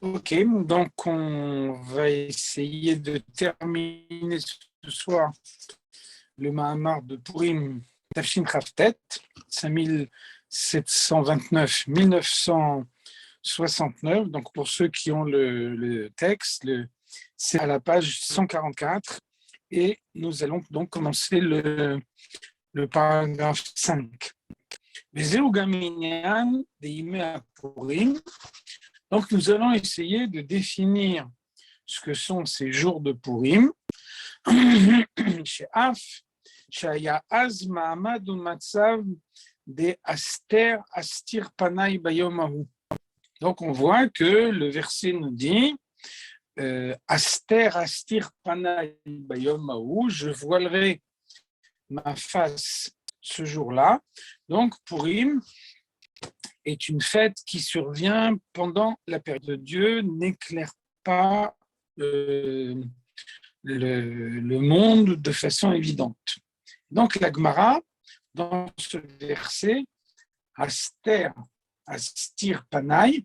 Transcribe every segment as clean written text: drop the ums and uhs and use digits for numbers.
Ok, donc on va essayer de terminer ce soir le Mahamar de Purim Tafshin Chavtet, 5729-1969. Donc pour ceux qui ont le texte, c'est à la page 144 et nous allons donc commencer le paragraphe 5. וזהו גם עניין בימי הפורים. Donc, nous allons essayer de définir ce que sont ces jours de Purim. שאף שהיה אז מעמד ומצב דאסתר אסתיר פניי ביום ההוא. Donc, on voit que le verset nous dit Aster astir panaï bayom haou, je voilerai ma face ce jour-là. Donc, Purim est une fête qui survient pendant la période de Dieu, n'éclaire pas le monde de façon évidente. Donc la Gemara, dans ce verset, Aster, Astir Panaï,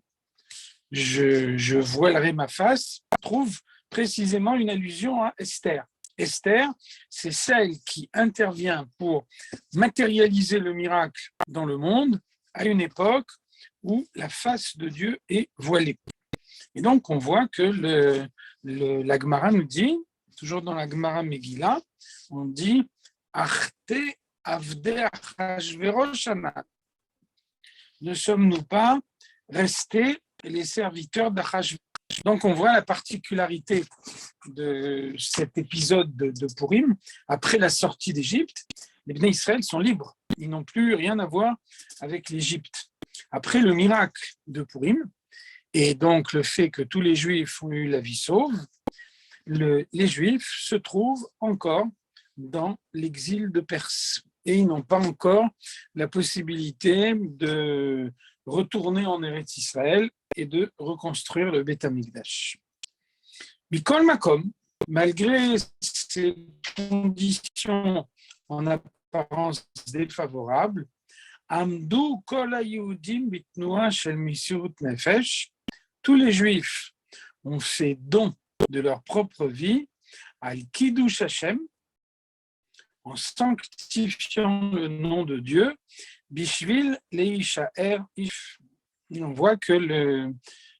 je voilerai ma face, trouve précisément une allusion à Esther. Esther, c'est celle qui intervient pour matérialiser le miracle dans le monde à une époque où la face de Dieu est voilée. Et donc, on voit que la Gemara nous dit, toujours dans la Gemara Megillah, on dit Arte avde achashverosh ana. Ne sommes-nous pas restés les serviteurs d'Achashverosh? Donc, on voit la particularité de cet épisode de Purim. Après la sortie d'Égypte, les Bnei Israël sont libres. Ils n'ont plus rien à voir avec l'Égypte. Après le miracle de Purim, et donc le fait que tous les Juifs ont eu la vie sauve, les Juifs se trouvent encore dans l'exil de Perse. Et ils n'ont pas encore la possibilité de retourner en Eretz Israël et de reconstruire le Beth Amikdash. Mikol Makom, malgré ces conditions en apparence défavorables, Amdou Kol HaYehudim Bitnua Shel Misirut Nefesh, tous les Juifs ont fait don de leur propre vie à Kiddush Hashem, en sanctifiant le nom de Dieu, Bishvil Leishaer If. On voit que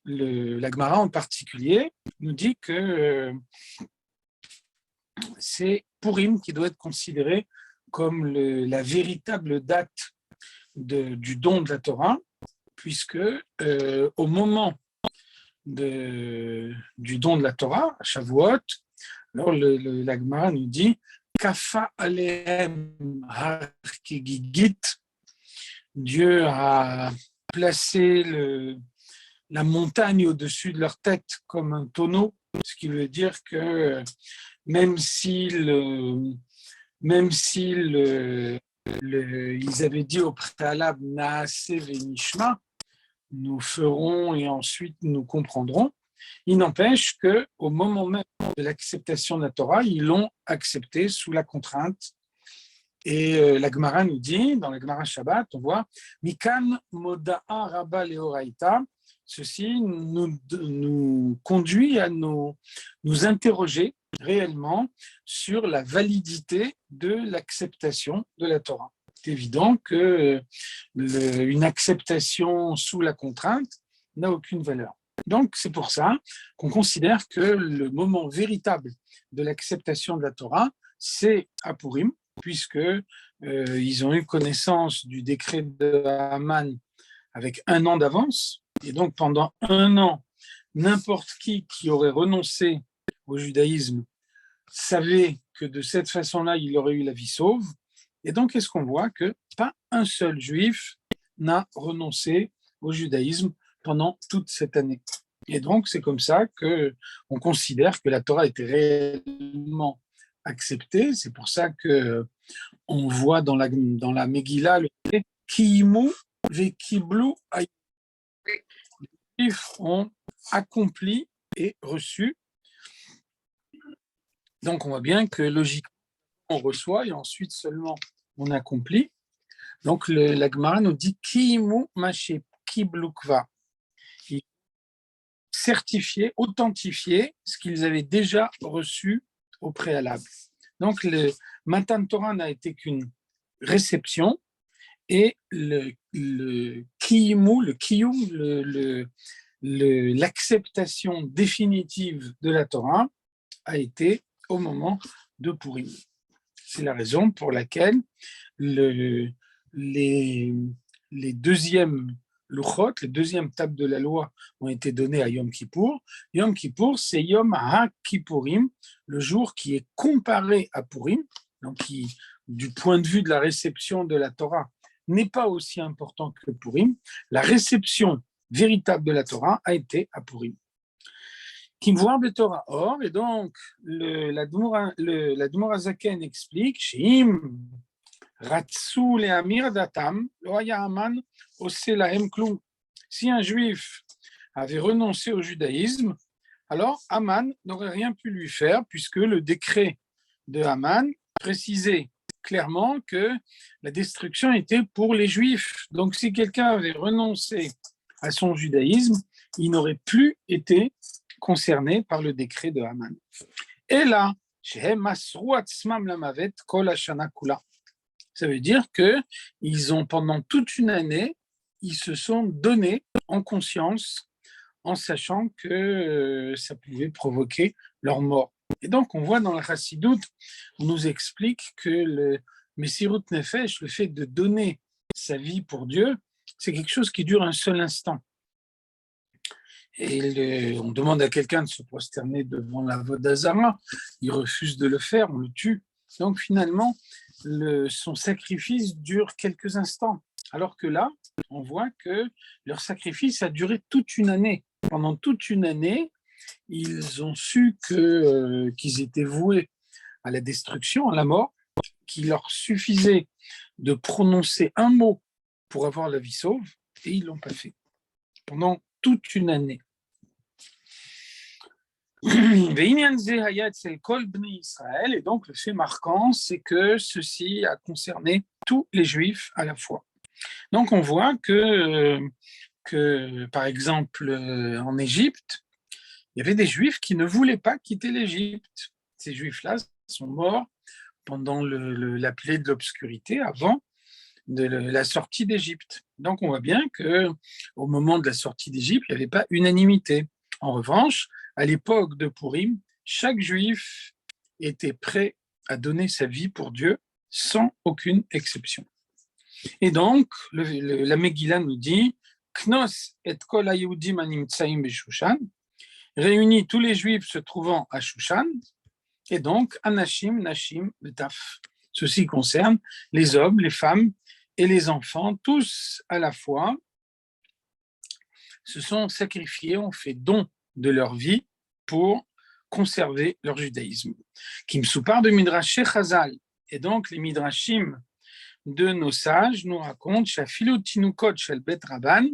la Gemara en particulier nous dit que c'est Purim qui doit être considéré comme la véritable date du don de la Torah, puisque au moment du don de la Torah, à Shavuot, alors la Gemara nous dit Kafa alehem har kegigit, Dieu a placé la montagne au-dessus de leur tête comme un tonneau, ce qui veut dire que même s'ils avaient dit au préalable Naase venishma, nous ferons et ensuite nous comprendrons, il n'empêche qu'au moment même de l'acceptation de la Torah, ils l'ont accepté sous la contrainte. Et la Gemara nous dit, dans la Gemara Shabbat, on voit Mikan Moda'a Rabba Leoraita. Ceci nous conduit à nous interroger réellement sur la validité de l'acceptation de la Torah. C'est évident qu'une acceptation sous la contrainte n'a aucune valeur. Donc, c'est pour ça qu'on considère que le moment véritable de l'acceptation de la Torah, c'est à Purim, puisqu'ils ont eu connaissance du décret de Haman avec 1 an d'avance. Et donc, pendant 1 an, n'importe qui aurait renoncé au judaïsme savait que de cette façon-là, il aurait eu la vie sauve. Et donc, qu'est-ce qu'on voit? Que pas un seul juif n'a renoncé au judaïsme pendant toute cette année. Et donc, c'est comme ça qu'on considère que la Torah était réellement acceptée. C'est pour ça qu'on voit dans la Megillah le Kiimu vekiblu. Les juifs ont accompli et reçu. Donc, on voit bien que logiquement, on reçoit et ensuite seulement on accomplit. Donc, la Gemara nous dit Kiimu mashe kiblukva. certifier, authentifier ce qu'ils avaient déjà reçu au préalable. Donc, le Matan Torah n'a été qu'une réception et le kiyum, l'acceptation définitive de la Torah a été au moment de Purim. C'est la raison pour laquelle les deuxièmes luchot, les deuxièmes tables de la loi ont été données à Yom Kippour. Yom Kippour, c'est Yom HaKippurim, le jour qui est comparé à Purim, donc qui, du point de vue de la réception de la Torah, n'est pas aussi important que Purim. La réception véritable de la Torah a été à Purim. Kimvoar de Torah Or, et donc l'Admor Azaken explique, Shim Ratsu le'amir datam, lo haya Aman ose lahem klum. Si un juif avait renoncé au judaïsme, alors Aman n'aurait rien pu lui faire, puisque le décret de Aman précisait clairement que la destruction était pour les juifs. Donc si quelqu'un avait renoncé à son judaïsme, il n'aurait plus été concerné par le décret de Haman. Et là, ça veut dire qu'ils ont, pendant toute une année, ils se sont donnés en conscience, en sachant que ça pouvait provoquer leur mort. Et donc, on voit dans la Chassidoute, on nous explique que le Messirut Nefesh, le fait de donner sa vie pour Dieu, c'est quelque chose qui dure un seul instant. Et on demande à quelqu'un de se prosterner devant la Vodazara, il refuse de le faire, on le tue. Donc finalement, son sacrifice dure quelques instants. Alors que là, on voit que leur sacrifice a duré toute une année. Pendant toute une année, ils ont su qu'ils étaient voués à la destruction, à la mort, qu'il leur suffisait de prononcer un mot pour avoir la vie sauve, et ils ne l'ont pas fait. Pendant toute une année. Et donc le fait marquant, c'est que ceci a concerné tous les juifs à la fois. Donc on voit que par exemple en Égypte, il y avait des juifs qui ne voulaient pas quitter l'Égypte. Ces juifs-là sont morts pendant la plaie de l'obscurité, avant de la sortie d'Égypte. Donc on voit bien qu'au moment de la sortie d'Égypte, il n'y avait pas unanimité. En revanche, à l'époque de Purim, chaque juif était prêt à donner sa vie pour Dieu sans aucune exception. Et donc, la Megillah nous dit Knos et kol haYehudim hanimtsaim b'Shushan, réunis tous les juifs se trouvant à Shushan, et donc Anashim, Nashim, Betaf. Ceci concerne les hommes, les femmes et les enfants, tous à la fois, se sont sacrifiés, ont fait don de leur vie pour conserver leur judaïsme. Qui me soupart de Midrash Chazal. Et donc, les Midrashim de nos sages nous racontent Shafilu Tinukot Shel Bet Rabban,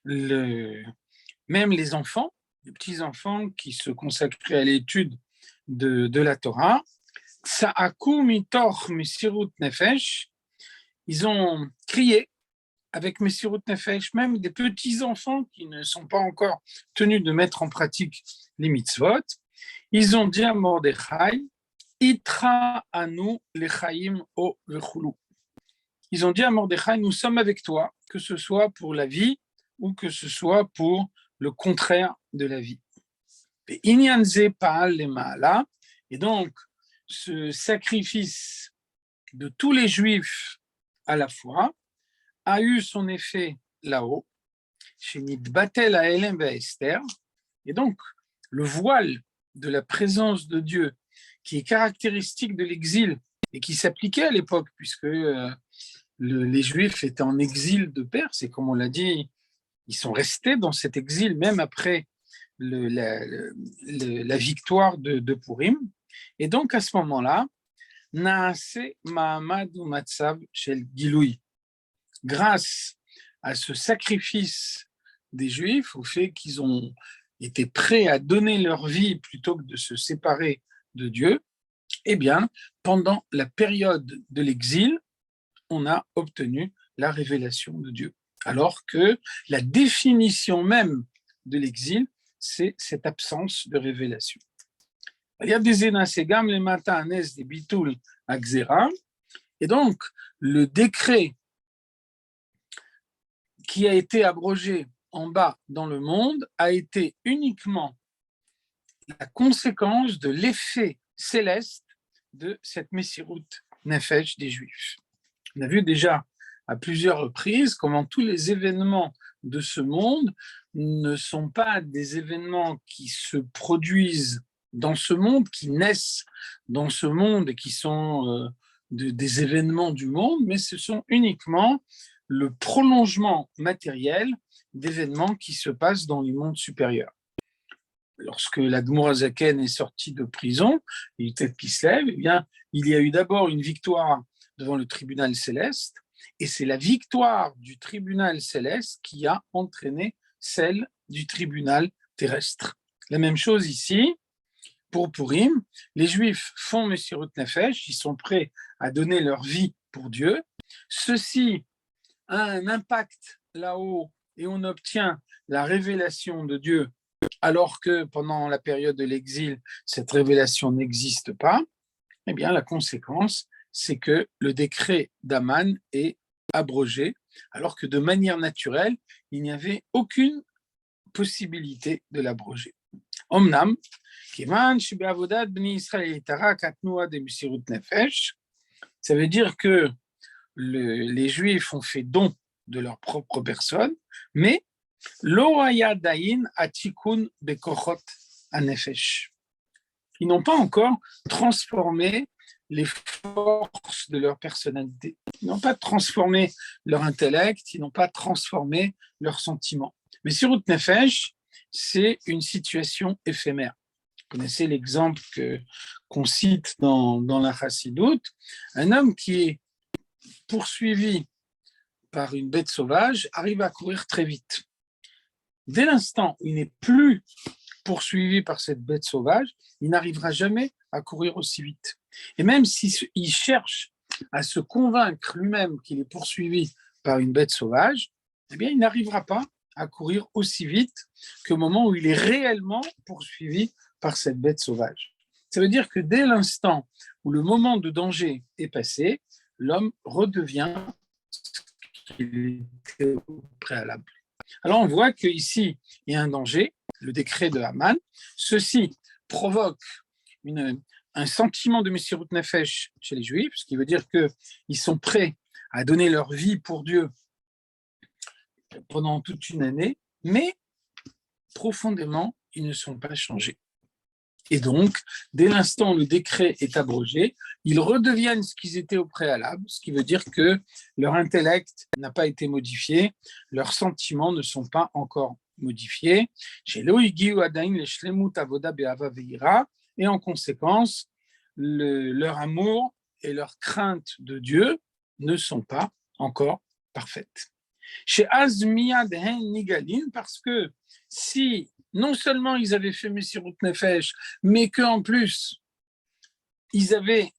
même les enfants, les petits-enfants qui se consacraient à l'étude de la Torah, Tsa'aku Mitoch Mesirut Nefesh, ils ont crié avec Mesirut Nefesh, même des petits-enfants qui ne sont pas encore tenus de mettre en pratique les mitzvot, ils ont dit à Mordechai, Itra anu lechaim o vechulu. Ils ont dit à Mordechai, nous sommes avec toi, que ce soit pour la vie ou que ce soit pour le contraire de la vie. Et donc, ce sacrifice de tous les juifs à la fois a eu son effet là-haut, chez Nidbatel à Hélène et Esther, et donc le voile de la présence de Dieu, qui est caractéristique de l'exil et qui s'appliquait à l'époque, puisque les Juifs étaient en exil de Perse, et comme on l'a dit, ils sont restés dans cet exil même après la victoire de Purim. Et donc à ce moment-là, Naase Mahamad Matsav Shel Giloui, grâce à ce sacrifice des Juifs, au fait qu'ils ont été prêts à donner leur vie plutôt que de se séparer de Dieu, eh bien, pendant la période de l'exil, on a obtenu la révélation de Dieu. Alors que la définition même de l'exil c'est cette absence de révélation. Il y a des énasségam, les matins, des bitoul, axera. Et donc, le décret qui a été abrogé en bas dans le monde a été uniquement la conséquence de l'effet céleste de cette Messirut Nefesh des Juifs. On a vu déjà à plusieurs reprises comment tous les événements de ce monde ne sont pas des événements qui se produisent dans ce monde, qui naissent dans ce monde et qui sont des événements du monde, mais ce sont uniquement le prolongement matériel d'événements qui se passent dans les mondes supérieurs. Lorsque l'Admour Azaken est sorti de prison, il était qui se lève, eh bien, il y a eu d'abord une victoire devant le tribunal céleste, et c'est la victoire du tribunal céleste qui a entraîné celle du tribunal terrestre. La même chose ici, pour Purim, les Juifs font Messirut Nefesh, ils sont prêts à donner leur vie pour Dieu. Ceci a un impact là-haut et on obtient la révélation de Dieu alors que pendant la période de l'exil, cette révélation n'existe pas. Eh bien, la conséquence, c'est que le décret d'Aman est abrogé, alors que de manière naturelle, il n'y avait aucune possibilité de l'abroger. Omnam, ça veut dire que les Juifs ont fait don de leur propre personne, mais ils n'ont pas encore transformé les forces de leur personnalité. Ils n'ont pas transformé leur intellect, ils n'ont pas transformé leurs sentiments. Mais Messirut Nefesh, c'est une situation éphémère. Vous connaissez l'exemple qu'on cite dans la Chassidoute, un homme qui est poursuivi par une bête sauvage arrive à courir très vite. Dès l'instant où il n'est plus poursuivi par cette bête sauvage, il n'arrivera jamais à courir aussi vite. Et même s'il cherche à se convaincre lui-même qu'il est poursuivi par une bête sauvage, eh bien, il n'arrivera pas à courir aussi vite qu'au moment où il est réellement poursuivi par cette bête sauvage. Ça veut dire que dès l'instant où le moment de danger est passé, l'homme redevient ce qu'il était au préalable. Alors on voit qu'ici, il y a un danger, le décret de Haman. Ceci provoque un sentiment de Messirut Nefesh chez les Juifs, ce qui veut dire qu'ils sont prêts à donner leur vie pour Dieu pendant toute une année, mais profondément, ils ne sont pas changés. Et donc, dès l'instant où le décret est abrogé, ils redeviennent ce qu'ils étaient au préalable, ce qui veut dire que leur intellect n'a pas été modifié, leurs sentiments ne sont pas encore modifiés. Et en conséquence, leur amour et leur crainte de Dieu ne sont pas encore parfaites. Chez Azmiya Dehen Nigalin, parce que si non seulement ils avaient fait Messirut Nefesh, mais qu'en plus, ils avaient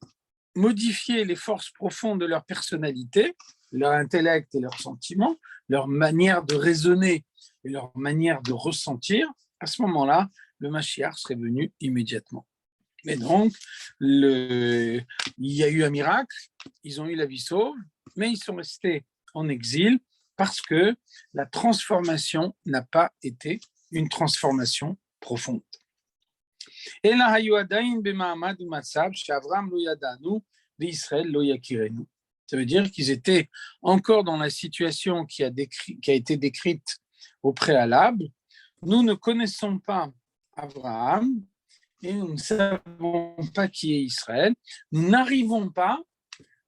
modifié les forces profondes de leur personnalité, leur intellect et leurs sentiments, leur manière de raisonner et leur manière de ressentir, à ce moment-là, le Mashiach serait venu immédiatement. Mais donc, il y a eu un miracle, ils ont eu la vie sauve, mais ils sont restés en exil parce que la transformation n'a pas été une transformation profonde. Ça veut dire qu'ils étaient encore dans la situation qui a été décrite au préalable. Nous ne connaissons pas Abraham et nous ne savons pas qui est Israël. Nous n'arrivons pas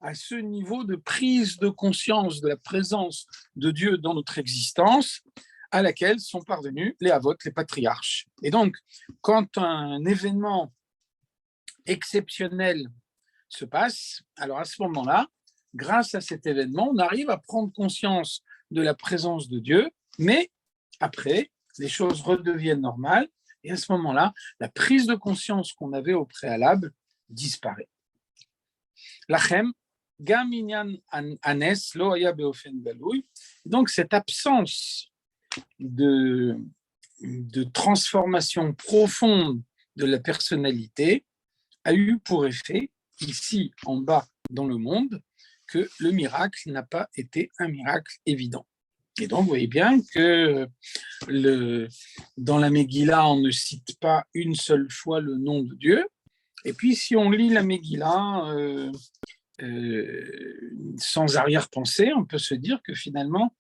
à ce niveau de prise de conscience de la présence de Dieu dans notre existence à laquelle sont parvenus les Avot, les patriarches. Et donc, quand un événement exceptionnel se passe, alors à ce moment-là, grâce à cet événement, on arrive à prendre conscience de la présence de Dieu, mais après, les choses redeviennent normales, et à ce moment-là, la prise de conscience qu'on avait au préalable disparaît. Lachem, Gaminyan Anes, Lo Haya Beofen Galoui. Donc, cette absence de de transformation profonde de la personnalité a eu pour effet, ici en bas dans le monde, que le miracle n'a pas été un miracle évident. Et donc, vous voyez bien que dans la Megillah, on ne cite pas une seule fois le nom de Dieu. Et puis, si on lit la Megillah sans arrière-pensée, on peut se dire que finalement,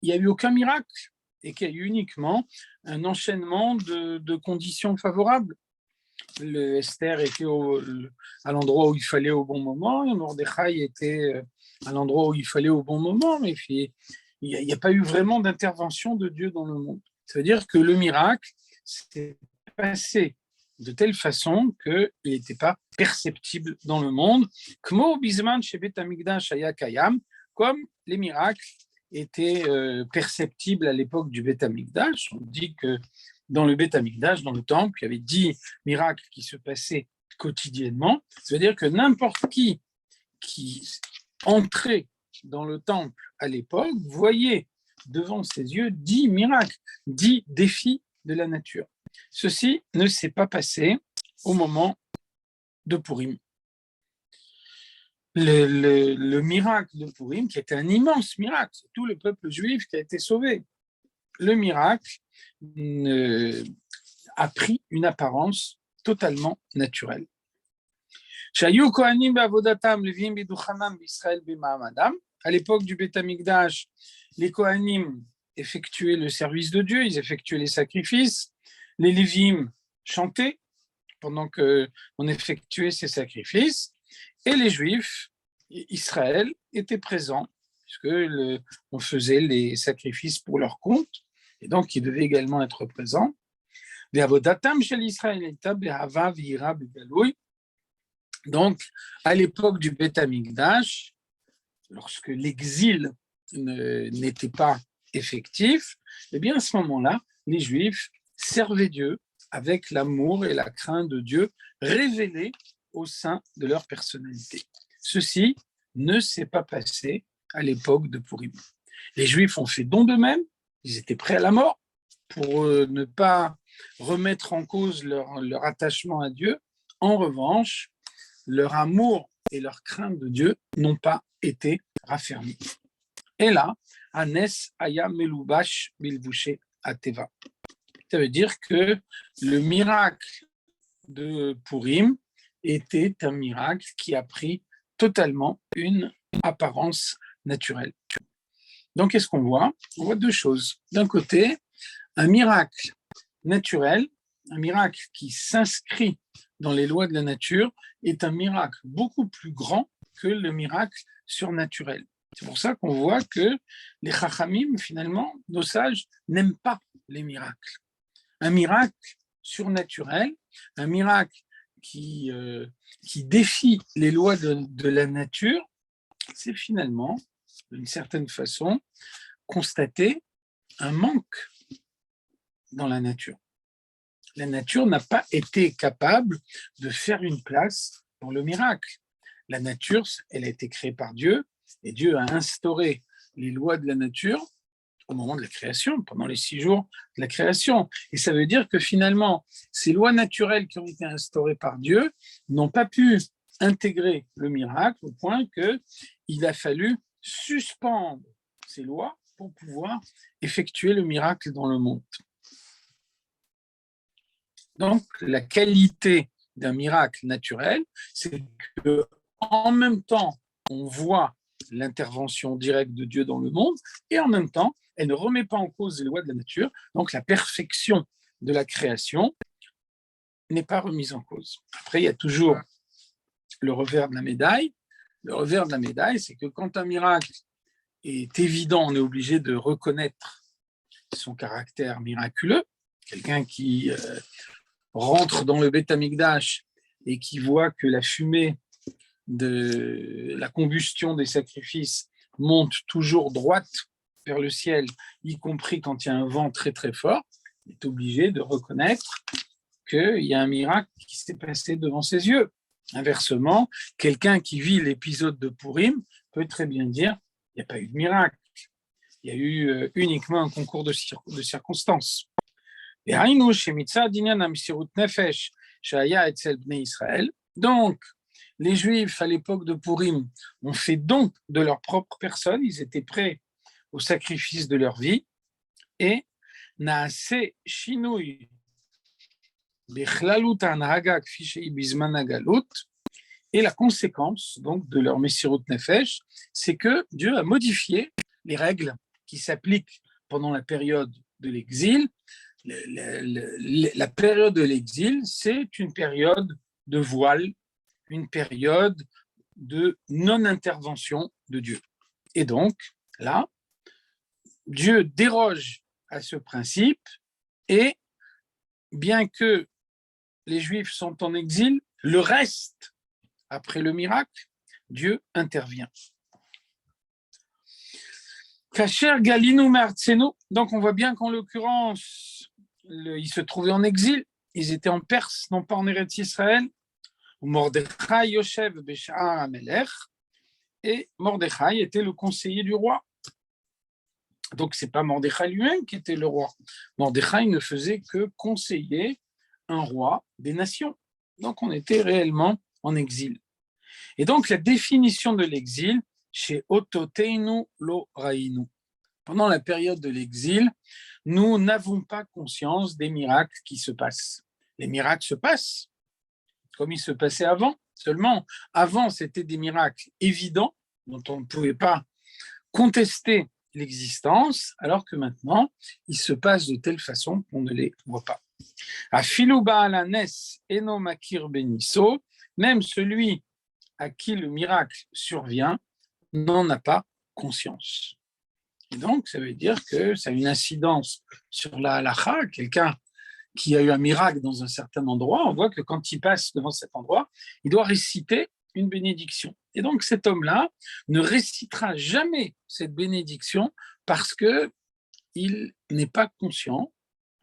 il n'y a eu aucun miracle et qu'il y a eu uniquement un enchaînement de conditions favorables. Esther était à l'endroit où il fallait au bon moment, et Mordechai était à l'endroit où il fallait au bon moment, mais puis, il n'y a pas eu vraiment d'intervention de Dieu dans le monde. C'est-à-dire que le miracle s'est passé de telle façon qu'il n'était pas perceptible dans le monde, comme les miracles étaient perceptibles à l'époque du Beth Amikdash. On dit que dans le Beth Amikdash, dans le temple, il y avait 10 miracles qui se passaient quotidiennement. Ça veut dire que n'importe qui entrait dans le temple à l'époque voyait devant ses yeux 10 miracles, 10 défis de la nature. Ceci ne s'est pas passé au moment de Purim. Le miracle de Purim, qui était un immense miracle, c'est tout le peuple juif qui a été sauvé. Le miracle a pris une apparence totalement naturelle. À l'époque du Beth Amikdash, les Kohanim effectuaient le service de Dieu, ils effectuaient les sacrifices, les Lévim chantaient pendant qu'on effectuait ces sacrifices, et les Juifs, Israël, étaient présents, puisqu'on faisait les sacrifices pour leur compte, et donc ils devaient également être présents. Donc, à l'époque du Beth Amikdash, lorsque l'exil n'était pas effectif, eh bien à ce moment-là, les Juifs servaient Dieu avec l'amour et la crainte de Dieu révélés au sein de leur personnalité. Ceci ne s'est pas passé à l'époque de Purim. Les Juifs ont fait don d'eux-mêmes, ils étaient prêts à la mort pour ne pas remettre en cause leur attachement à Dieu. En revanche, leur amour et leur crainte de Dieu n'ont pas été raffermis. Et là, Anes Aya Melubash Bilvouché Ateva. Ça veut dire que le miracle de Purim était un miracle qui a pris totalement une apparence naturelle. Donc, qu'est-ce qu'on voit? On voit deux choses. D'un côté, un miracle naturel, un miracle qui s'inscrit dans les lois de la nature, est un miracle beaucoup plus grand que le miracle surnaturel. C'est pour ça qu'on voit que les Chachamim, finalement, nos sages, n'aiment pas les miracles. Un miracle surnaturel, un miracle qui défie les lois de la nature, c'est finalement, d'une certaine façon, constater un manque dans la nature. La nature n'a pas été capable de faire une place dans le miracle. La nature, elle a été créée par Dieu, et Dieu a instauré les lois de la nature au moment de la création, pendant les 6 jours de la création. Et ça veut dire que finalement, ces lois naturelles qui ont été instaurées par Dieu n'ont pas pu intégrer le miracle au point qu'il a fallu suspendre ces lois pour pouvoir effectuer le miracle dans le monde. Donc, la qualité d'un miracle naturel, c'est qu'en même temps, on voit l'intervention directe de Dieu dans le monde, et en même temps, elle ne remet pas en cause les lois de la nature, donc la perfection de la création n'est pas remise en cause. Après, il y a toujours le revers de la médaille. Le revers de la médaille, c'est que quand un miracle est évident, on est obligé de reconnaître son caractère miraculeux. Quelqu'un qui rentre dans le Beth Amikdash et qui voit que la fumée de la combustion des sacrifices monte toujours droite vers le ciel, y compris quand il y a un vent très très fort, il est obligé de reconnaître qu'il y a un miracle qui s'est passé devant ses yeux. Inversement, quelqu'un qui vit l'épisode de Purim peut très bien dire il n'y a pas eu de miracle, il y a eu uniquement un concours de circonstances. והיינו שמצד עניין המסירות נפש שהיה אצל בני ישראל, donc les Juifs à l'époque de Purim ont fait don de leur propre personne, ils étaient prêts au sacrifice de leur vie, et naase shinui bechlalut hanhaga kfi shei bizman hagalut. Et la conséquence donc de leur Messirut Nefesh, c'est que Dieu a modifié les règles qui s'appliquent pendant la période de l'exil. La période de l'exil, c'est une période de voile, une période de non-intervention de Dieu. Et donc, là, Dieu déroge à ce principe et bien que les Juifs sont en exil, le reste, après le miracle, Dieu intervient. Kacher Galinu Martsenu, donc on voit bien qu'en l'occurrence, ils se trouvaient en exil, ils étaient en Perse, non pas en Eretz Israël. Mordechai Yoshev Besha'ar Amelech, et Mordechai était le conseiller du roi. Donc c'est pas Mordechai lui-même qui était le roi. Mordechai ne faisait que conseiller un roi des nations. Donc on était réellement en exil. Et donc la définition de l'exil, chez Ototeinu lo Rainu. Pendant la période de l'exil, nous n'avons pas conscience des miracles qui se passent. Les miracles se passent comme ils se passaient avant. Seulement, avant, c'était des miracles évidents dont on ne pouvait pas contester l'existence, alors que maintenant, ils se passent de telle façon qu'on ne les voit pas. Afilu ba'alanes eno makir beniso, même celui à qui le miracle survient n'en a pas conscience. Et donc, ça veut dire que ça a une incidence sur la halakha. Quelqu'un qui a eu un miracle dans un certain endroit, on voit que quand il passe devant cet endroit, il doit réciter une bénédiction. Et donc, cet homme-là ne récitera jamais cette bénédiction parce qu'il n'est pas conscient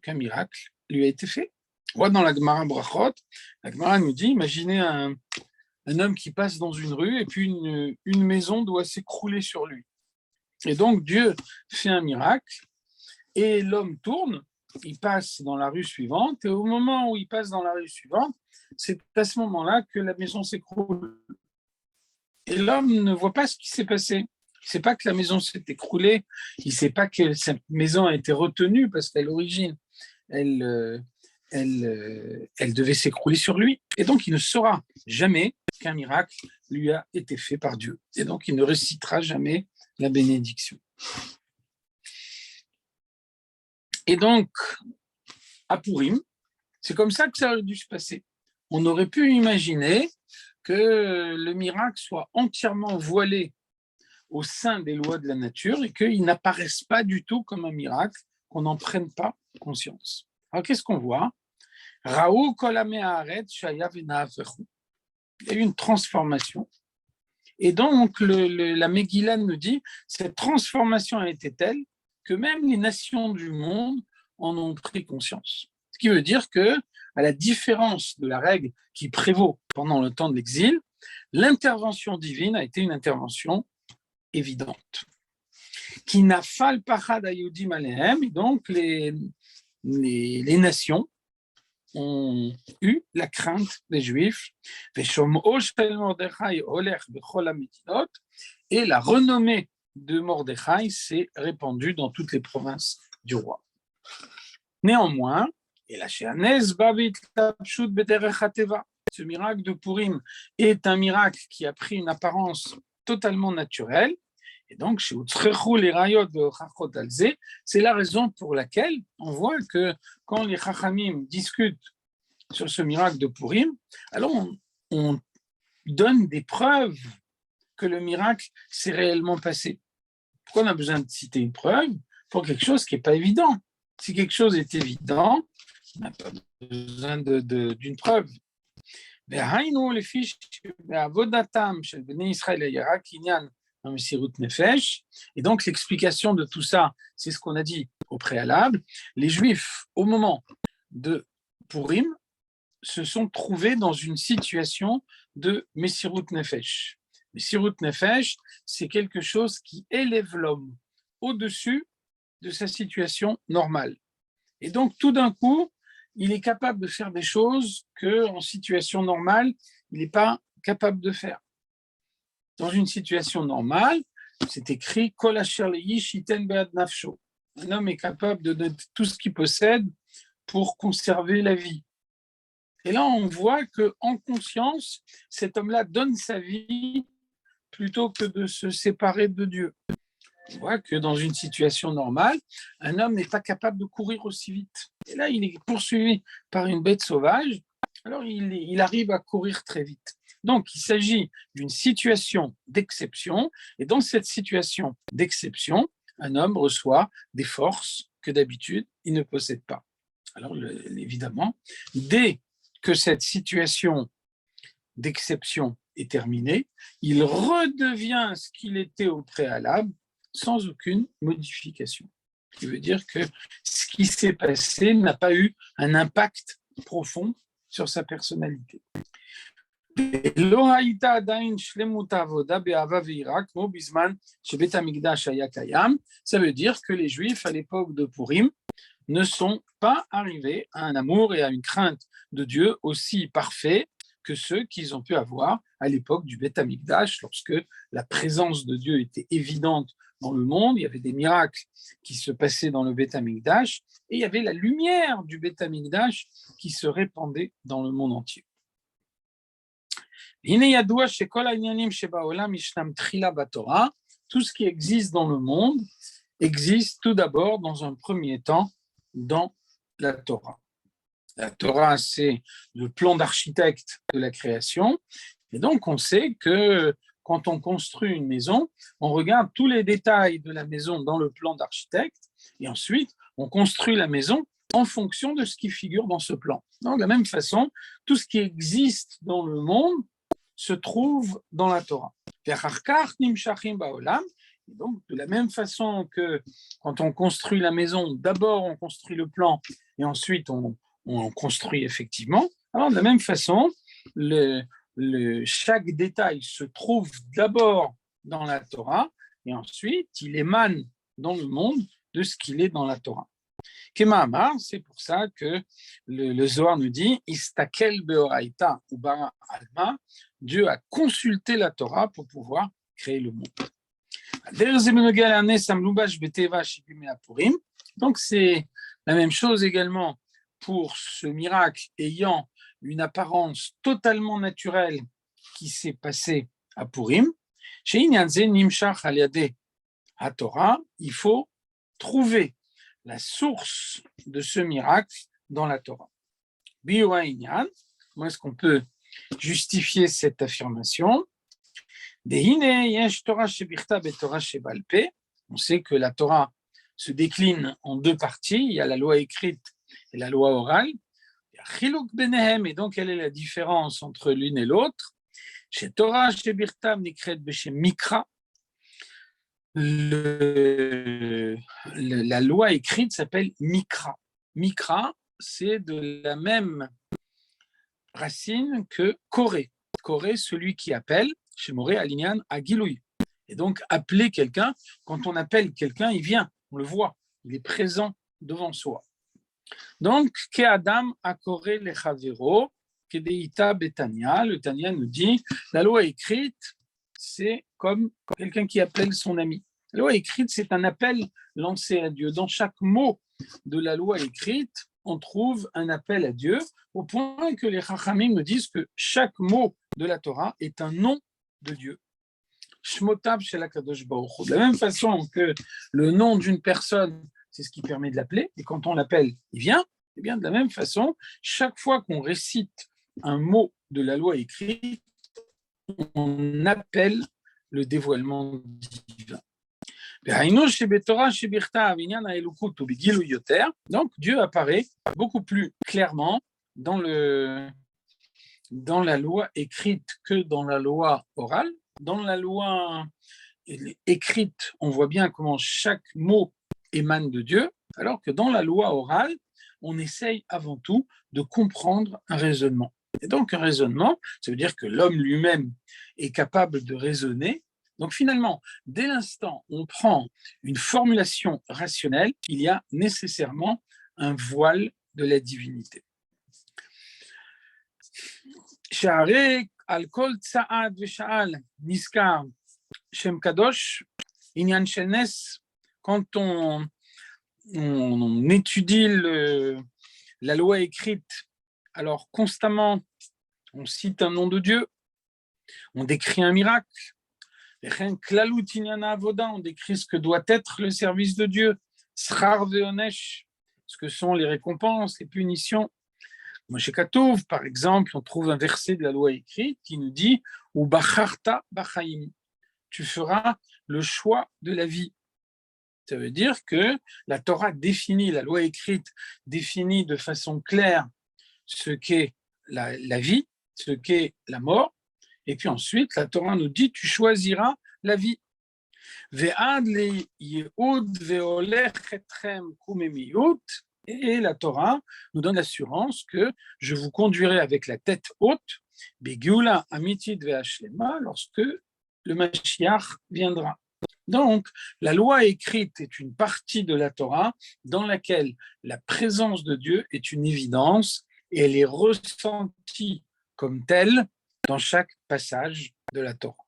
qu'un miracle lui a été fait. On voit dans la Gemara Brachot, la Gemara nous dit, imaginez un homme qui passe dans une rue et puis une maison doit s'écrouler sur lui. Et donc Dieu fait un miracle et l'homme tourne, il passe dans la rue suivante et au moment où il passe dans la rue suivante, c'est à ce moment-là que la maison s'écroule. Et l'homme ne voit pas ce qui s'est passé. Il ne sait pas que la maison s'est écroulée, il ne sait pas que cette maison a été retenue parce qu'à l'origine, elle devait s'écrouler sur lui. Et donc, il ne saura jamais qu'un miracle lui a été fait par Dieu. Et donc, il ne récitera jamais la bénédiction. Et donc, à Purim, c'est comme ça que ça aurait dû se passer. On aurait pu imaginer que le miracle soit entièrement voilé au sein des lois de la nature et qu'il n'apparaisse pas du tout comme un miracle, qu'on n'en prenne pas conscience. Alors, qu'est-ce qu'on voit? Raou kolame haaret shaya v'na'avechu. Il y a eu une transformation. Et donc, la Megillah nous dit, cette transformation a été telle que même les nations du monde en ont pris conscience. Ce qui veut dire que, à la différence de la règle qui prévaut pendant le temps de l'exil, l'intervention divine a été une intervention évidente. Qui n'a fal pachad ayudim alehem, et donc les nations ont eu la crainte des Juifs, et la renommée de Mordechai s'est répandue dans toutes les provinces du roi. Néanmoins, ce miracle de Purim est un miracle qui a pris une apparence totalement naturelle, et donc, c'est la raison pour laquelle on voit que quand les Chachamim discutent sur ce miracle de Purim, alors on donne des preuves que le miracle s'est réellement passé. Pourquoi on a besoin de citer une preuve pour quelque chose qui n'est pas évident? Si quelque chose est évident, on n'a pas besoin d'une preuve. Et donc, l'explication de tout ça, c'est ce qu'on a dit au préalable. Les Juifs, au moment de Purim, se sont trouvés dans une situation de Messirut Nefesh. Messirut Nefesh, c'est quelque chose qui élève l'homme au-dessus de sa situation normale. Et donc, tout d'un coup, il est capable de faire des choses qu'en situation normale, il n'est pas capable de faire. Dans une situation normale, c'est écrit « Kol asher leish yiten be'ad nafsho ». Un homme est capable de donner tout ce qu'il possède pour conserver la vie. Et là, on voit qu'en conscience, cet homme-là donne sa vie plutôt que de se séparer de Dieu. On voit que dans une situation normale, un homme n'est pas capable de courir aussi vite. Et là, il est poursuivi par une bête sauvage, alors il arrive à courir très vite. Donc, il s'agit d'une situation d'exception, et dans cette situation d'exception, un homme reçoit des forces que d'habitude, il ne possède pas. Alors, évidemment, dès que cette situation d'exception est terminée, il redevient ce qu'il était au préalable, sans aucune modification. Ce qui veut dire que ce qui s'est passé n'a pas eu un impact profond sur sa personnalité. Ça veut dire que les Juifs, à l'époque de Purim, ne sont pas arrivés à un amour et à une crainte de Dieu aussi parfaits que ceux qu'ils ont pu avoir à l'époque du Beth Amikdash, lorsque la présence de Dieu était évidente dans le monde, il y avait des miracles qui se passaient dans le Beth Amikdash, et il y avait la lumière du Beth Amikdash qui se répandait dans le monde entier. Tout ce qui existe dans le monde existe tout d'abord dans un premier temps dans la Torah. La Torah, c'est le plan d'architecte de la création. Et donc, on sait que quand on construit une maison, on regarde tous les détails de la maison dans le plan d'architecte et ensuite, on construit la maison en fonction de ce qui figure dans ce plan. Donc, de la même façon, tout ce qui existe dans le monde se trouve dans la Torah. Et donc, de la même façon que quand on construit la maison, d'abord on construit le plan et ensuite on construit effectivement. Alors, de la même façon, chaque détail se trouve d'abord dans la Torah et ensuite il émane dans le monde de ce qu'il est dans la Torah. Kema'amar, c'est pour ça que le Zohar nous dit Istakel beoraita ou bara alma, Dieu a consulté la Torah pour pouvoir créer le monde. Donc c'est la même chose également pour ce miracle ayant une apparence totalement naturelle qui s'est passé à Purim. Chez Inyanze Nimshach Aliade à Torah, il faut trouver la source de ce miracle dans la Torah. Biura Inyan, comment est-ce qu'on peut justifier cette affirmation? On sait que la Torah se décline en deux parties. Il y a la loi écrite et la loi orale. Et donc, quelle est la différence entre l'une et l'autre? Chez Torah, chez Birtam, Nikret, chez Mikra, la loi écrite s'appelle Mikra. Mikra, c'est de la même racine que Koré. Koré, celui qui appelle, chez Moré, Alignan, à Gilouï. Et donc, appeler quelqu'un, quand on appelle quelqu'un, il vient, on le voit, il est présent devant soi. Donc, Ke Adam a Koré le Chavero, Kedeita Betania, le Tania nous dit, la loi écrite, c'est comme quelqu'un qui appelle son ami. La loi écrite, c'est un appel lancé à Dieu. Dans chaque mot de la loi écrite, on trouve un appel à Dieu, au point que les Chachamim nous disent que chaque mot de la Torah est un nom de Dieu. Shmotab shel HaKadosh Baruch Hu. De la même façon que le nom d'une personne, c'est ce qui permet de l'appeler, et quand on l'appelle, il vient, et bien de la même façon, chaque fois qu'on récite un mot de la loi écrite, on appelle le dévoilement divin. Donc Dieu apparaît beaucoup plus clairement dans la loi écrite que dans la loi orale. Dans la loi écrite, on voit bien comment chaque mot émane de Dieu, alors que dans la loi orale, on essaye avant tout de comprendre un raisonnement. Et donc un raisonnement, ça veut dire que l'homme lui-même est capable de raisonner. Donc finalement, dès l'instant où on prend une formulation rationnelle, il y a nécessairement un voile de la divinité. Sha'arei al kol tza'ad ve'sha'al niskar Shem Kadosh, Inyan Shel Nes, quand on étudie la loi écrite, alors constamment, on cite un nom de Dieu, on décrit un miracle, on décrit ce que doit être le service de Dieu, Schar ve'onesh, ce que sont les récompenses, les punitions. Moshe Katouv, par exemple, on trouve un verset de la loi écrite qui nous dit « Ou bacharta bachaim » tu feras le choix de la vie. Ça veut dire que la Torah définit, la loi écrite définit de façon claire ce qu'est la vie, ce qu'est la mort, et puis ensuite la Torah nous dit tu choisiras la vie. Et la Torah nous donne l'assurance que je vous conduirai avec la tête haute, lorsque le Mashiach viendra. Donc, la loi écrite est une partie de la Torah dans laquelle la présence de Dieu est une évidence et elle est ressentie comme telle dans chaque passage de la Torah.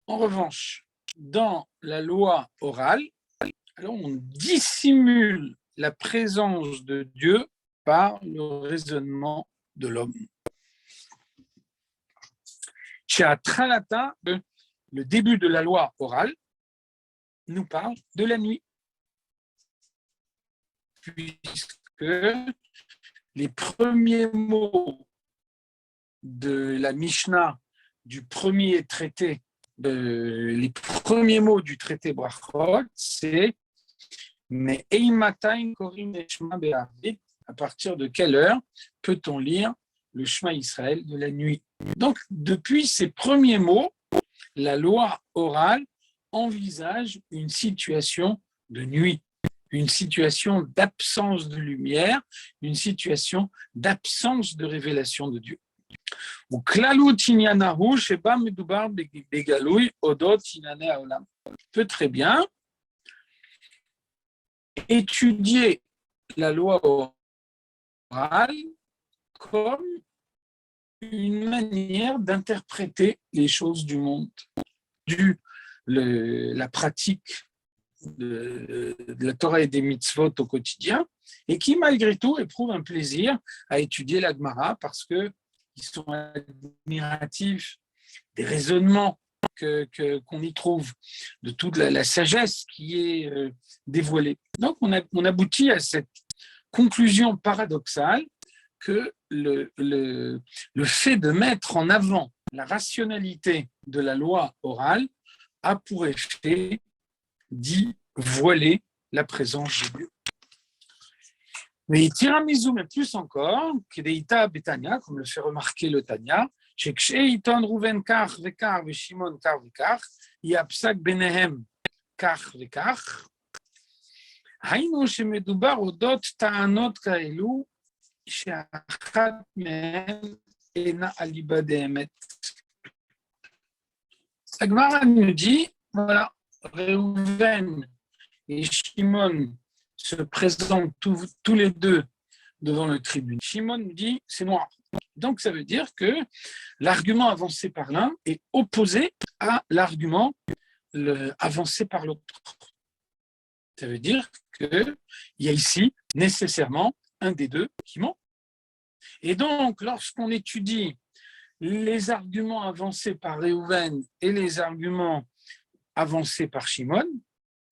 En revanche, dans la loi orale, alors on dissimule la présence de Dieu par le raisonnement de l'homme. Chez Atralata, le début de la loi orale nous parle de la nuit, puisque les premiers mots de la Mishnah du premier traité, les premiers mots du traité Brachot, c'est mais à partir de quelle heure peut-on lire le Shema Israël de la nuit? Donc, depuis ces premiers mots, la loi orale envisage une situation de nuit, une situation d'absence de lumière, une situation d'absence de révélation de Dieu. On peut très bien étudier la loi orale comme une manière d'interpréter les choses du monde, la pratique de la Torah et des mitzvot au quotidien, et qui malgré tout éprouvent un plaisir à étudier la Gemara parce qu'ils sont admiratifs des raisonnements qu'on y trouve, de toute la sagesse qui est dévoilée. Donc on aboutit à cette conclusion paradoxale que le fait de mettre en avant la rationalité de la loi orale a pour effet d'y voiler la présence de Dieu. Mais tiramisu, mais plus encore, Kedeita Betania, comme le fait remarquer le Tanya, שכשעיתון ראובן כך וכך ושמעון כך וכך, יהיה הפסק ביניהם כך וכך. היינו שמדובר אודות טענות כאלו, שאחת מהן אינה אליבא דאמת. הגמרא nous dit, voilà, Réhouven et Shimon se présentent tous les deux devant le tribunal. Shimon dit, c'est noir. Donc, ça veut dire que l'argument avancé par l'un est opposé à l'argument avancé par l'autre. Ça veut dire qu'il y a ici nécessairement un des deux qui ment. Et donc, lorsqu'on étudie les arguments avancés par Réhouven et les arguments avancés par Shimon,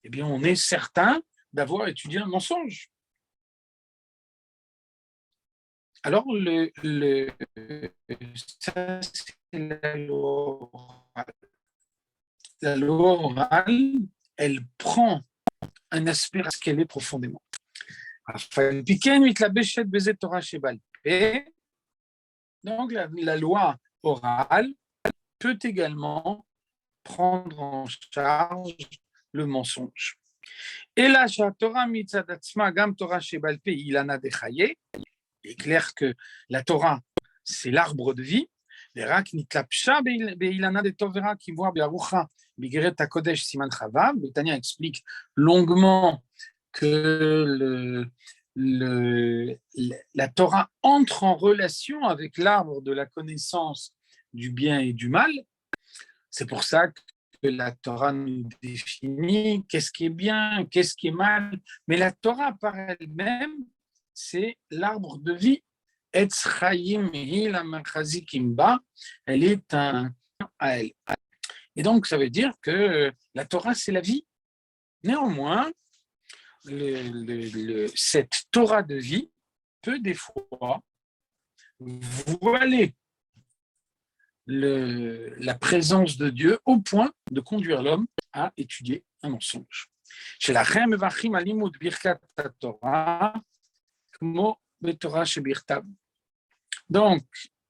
eh bien, on est certain d'avoir étudié un mensonge. Alors, ça, c'est la loi orale. La loi orale, elle prend un aspect à ce qu'elle est profondément. Donc, la loi orale peut également prendre en charge le mensonge. Et là, il est clair que la Torah, c'est l'arbre de vie. Bigeret HaKodesh Siman Chavav, le Tanya explique longuement que la Torah entre en relation avec l'arbre de la connaissance du bien et du mal. C'est pour ça que la Torah nous définit qu'est-ce qui est bien, qu'est-ce qui est mal. Mais la Torah par elle-même, c'est l'arbre de vie. Etz Chaim Hila Machazikim Ba, elle est un à elle. Et donc, ça veut dire que la Torah, c'est la vie. Néanmoins, cette Torah de vie peut des fois voiler la présence de Dieu au point de conduire l'homme à étudier un mensonge. Donc,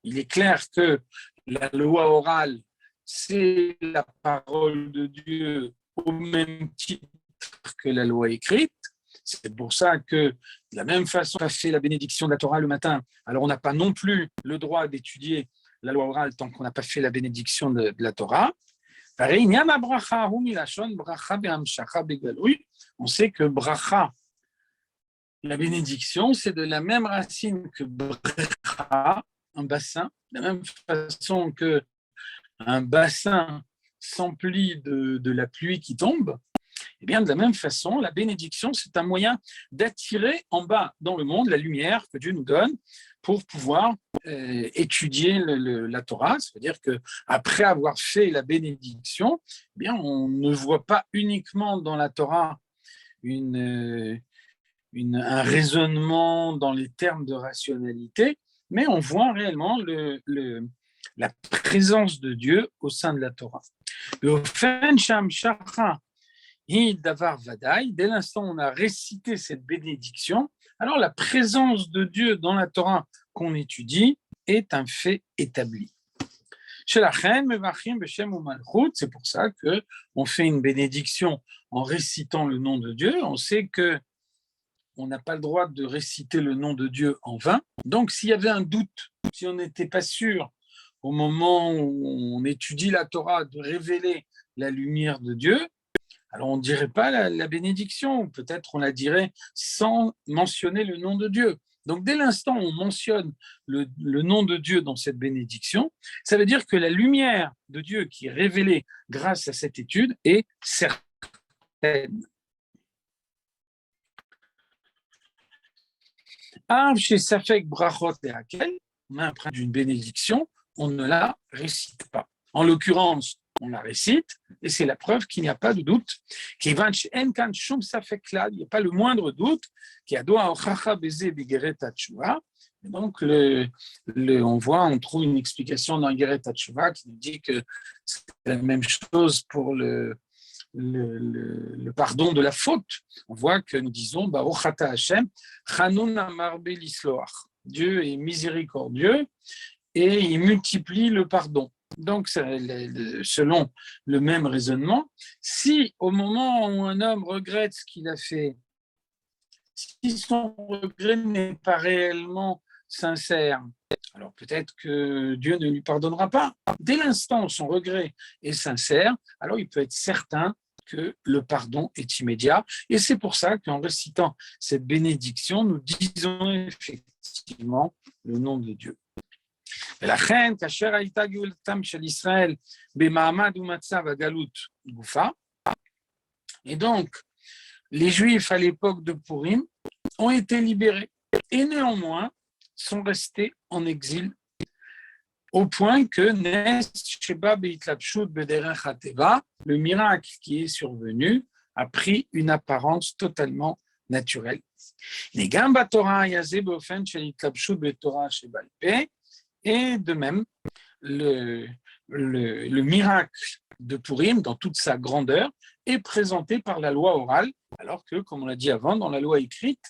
il est clair que la loi orale, c'est la parole de Dieu au même titre que la loi écrite. C'est pour ça que, de la même façon qu'on a fait la bénédiction de la Torah le matin, alors on n'a pas non plus le droit d'étudier la loi orale tant qu'on n'a pas fait la bénédiction de la Torah. On sait que bracha, la bénédiction, c'est de la même racine que brecha, un bassin, de la même façon qu'un bassin s'emplit de la pluie qui tombe. Et bien, de la même façon, la bénédiction, c'est un moyen d'attirer en bas dans le monde la lumière que Dieu nous donne pour pouvoir étudier la Torah. C'est-à-dire qu'après avoir fait la bénédiction, eh bien, on ne voit pas uniquement dans la Torah un raisonnement dans les termes de rationalité, mais on voit réellement la présence de Dieu au sein de la Torah. Dès l'instant où on a récité cette bénédiction, alors la présence de Dieu dans la Torah qu'on étudie est un fait établi. C'est pour ça qu'on fait une bénédiction en récitant le nom de Dieu. On sait qu'on n'a pas le droit de réciter le nom de Dieu en vain. Donc, s'il y avait un doute, si on n'était pas sûr au moment où on étudie la Torah de révéler la lumière de Dieu, alors on ne dirait pas la bénédiction, peut-être on la dirait sans mentionner le nom de Dieu. Donc dès l'instant où on mentionne le nom de Dieu dans cette bénédiction, ça veut dire que la lumière de Dieu qui est révélée grâce à cette étude est certaine. Chez Safek Brachot et Hakel, on a un principe d'une bénédiction, on ne la récite pas. En l'occurrence, on la récite, et c'est la preuve qu'il n'y a pas de doute. Il n'y a pas le moindre doute. Donc, on trouve une explication dans Geret HaTshuva qui nous dit que c'est la même chose pour le pardon de la faute. On voit que nous disons Dieu est miséricordieux et il multiplie le pardon. Donc, selon le même raisonnement, si au moment où un homme regrette ce qu'il a fait, si son regret n'est pas réellement sincère, alors peut-être que Dieu ne lui pardonnera pas. Dès l'instant où son regret est sincère, alors il peut être certain que le pardon est immédiat. Et c'est pour ça qu'en récitant cette bénédiction, nous disons effectivement le nom de Dieu. ולכן, כאשר הייתה גאולתם של ישראל במעמד ומצב הגלות גופה, et donc, les Juifs à l'époque de Purim ont été libérés et néanmoins sont restés en exil au point que le miracle qui est survenu a pris une apparence totalement naturelle. Et de même, le miracle de Purim, dans toute sa grandeur, est présenté par la loi orale, alors que, comme on l'a dit avant, dans la loi écrite,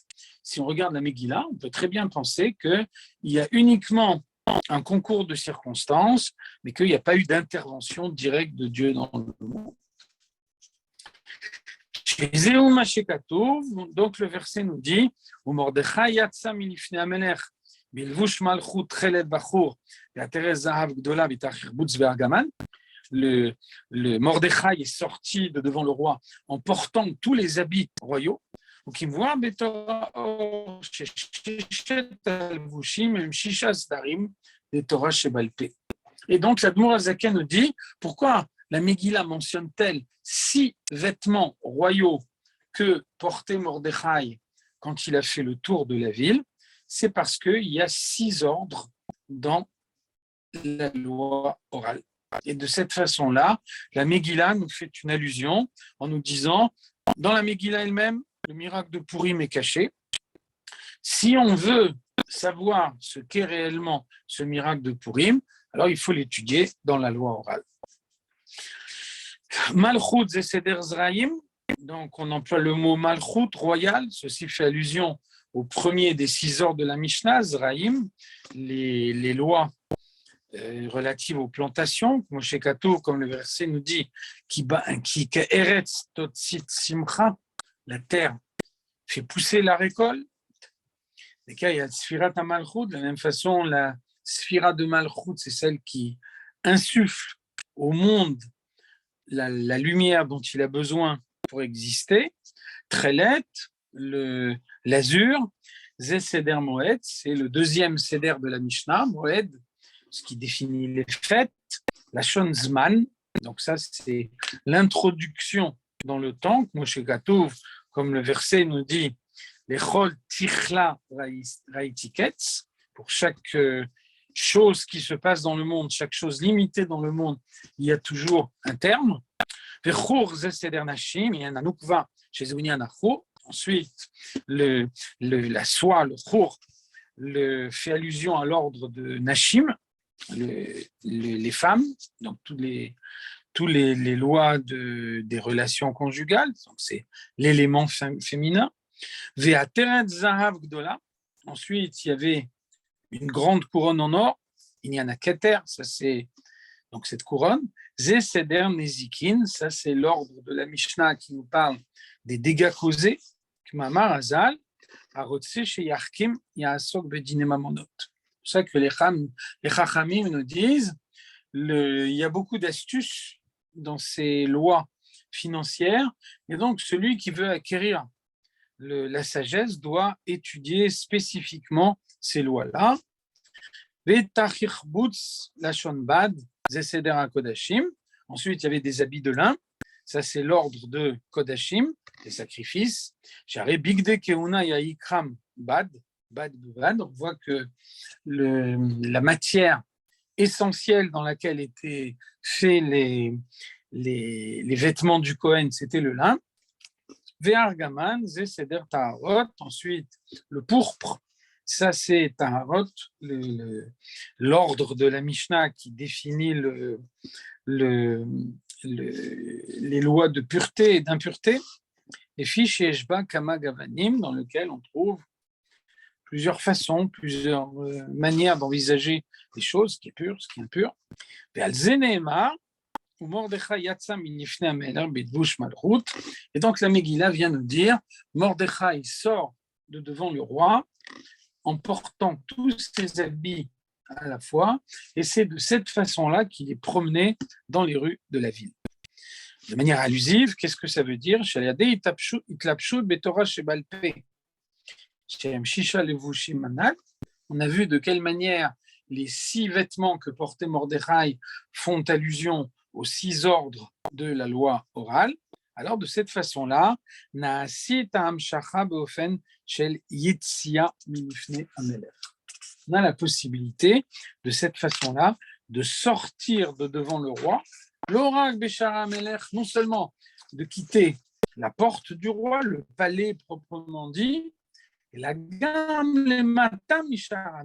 si on regarde la Megillah, on peut très bien penser qu'il y a uniquement un concours de circonstances, mais qu'il n'y a pas eu d'intervention directe de Dieu dans le monde. Donc le verset nous dit, Mordechai yatsa milifnei hamelech בלבוש מלכות תכלת בחור ועטרת זהב גדולה בתחרבוץ וארגמן. le Mordechai est sorti de devant le roi en portant tous les habits royaux. Et donc, l'Admour Azaken nous dit pourquoi la Megillah mentionne-t-elle 6 vêtements royaux que portait Mordechai quand il a fait le tour de la ville? C'est parce qu'il y a 6 ordres dans la loi orale. Et de cette façon-là, la Megillah nous fait une allusion en nous disant, dans la Megillah elle-même, le miracle de Purim est caché. Si on veut savoir ce qu'est réellement ce miracle de Purim, alors il faut l'étudier dans la loi orale. Malchut Zeseder Zraïm, donc on emploie le mot Malchut, royal, ceci fait allusion au premier des 6 ordres de la Mishnah, Zraïm, les lois relatives aux plantations, Moshe Katou, comme le verset nous dit, qui Eretz Totsit Simcha, la terre fait pousser la récolte. Il y a Sfirat Malchut, de la même façon, la Sphira de Malchut, c'est celle qui insuffle au monde la lumière dont il a besoin pour exister. Trelet, l'azur, Zé Seder Moed, c'est le deuxième Seder de la Mishnah, Moed, ce qui définit les fêtes, la Shon Zman, donc ça c'est l'introduction dans le temps, Moshe Gatouv, comme le verset nous dit, les Chol Tichla Raitiketz, pour chaque chose qui se passe dans le monde, chaque chose limitée dans le monde, il y a toujours un terme. Vechur Zé Seder Nashim, il y a un Nukva chez Zounia Nachur. Ensuite, la soie, le chur, fait allusion à l'ordre de Nashim, les femmes, donc toutes les lois des relations conjugales, donc c'est l'élément féminin. Ve'ateret Zahav Gdola, ensuite il y avait une grande couronne en or, il y en a Keter, ça c'est donc cette couronne. Zé Seder Nezikin, ça c'est l'ordre de la Mishnah qui nous parle des dégâts causés. Kmamar Azal, Arotse Sheyarkim Yaasok Bedine Mamonot. C'est pour ça que les Chachamim nous disent il y a beaucoup d'astuces dans ces lois financières, et donc celui qui veut acquérir la sagesse doit étudier spécifiquement ces lois-là. Ensuite, il y avait des habits de lin. Ça, c'est l'ordre de Kodashim, des sacrifices. On voit que la matière essentielle dans laquelle étaient faits les vêtements du Kohen, c'était le lin. Ve'argaman, ze seder taharot. Ensuite, le pourpre, ça c'est taharot, l'ordre de la Mishnah qui définit les lois de pureté et d'impureté. Et fiche Eshba Kama Gavanim, dans lequel on trouve plusieurs façons, plusieurs manières d'envisager les choses, ce qui est pur, ce qui est impur. Ve'al zeneemar, et donc la Megillah vient nous dire, Mordechai sort de devant le roi en portant tous ses habits à la fois, et c'est de cette façon-là qu'il est promené dans les rues de la ville. De manière allusive, qu'est-ce que ça veut dire? On a vu de quelle manière les 6 vêtements que portait Mordechai font allusion aux 6 ordres de la loi orale. Alors, de cette façon-là, on a la possibilité, de cette façon-là, de sortir de devant le roi, non seulement de quitter la porte du roi, le palais proprement dit, et la gamme les matam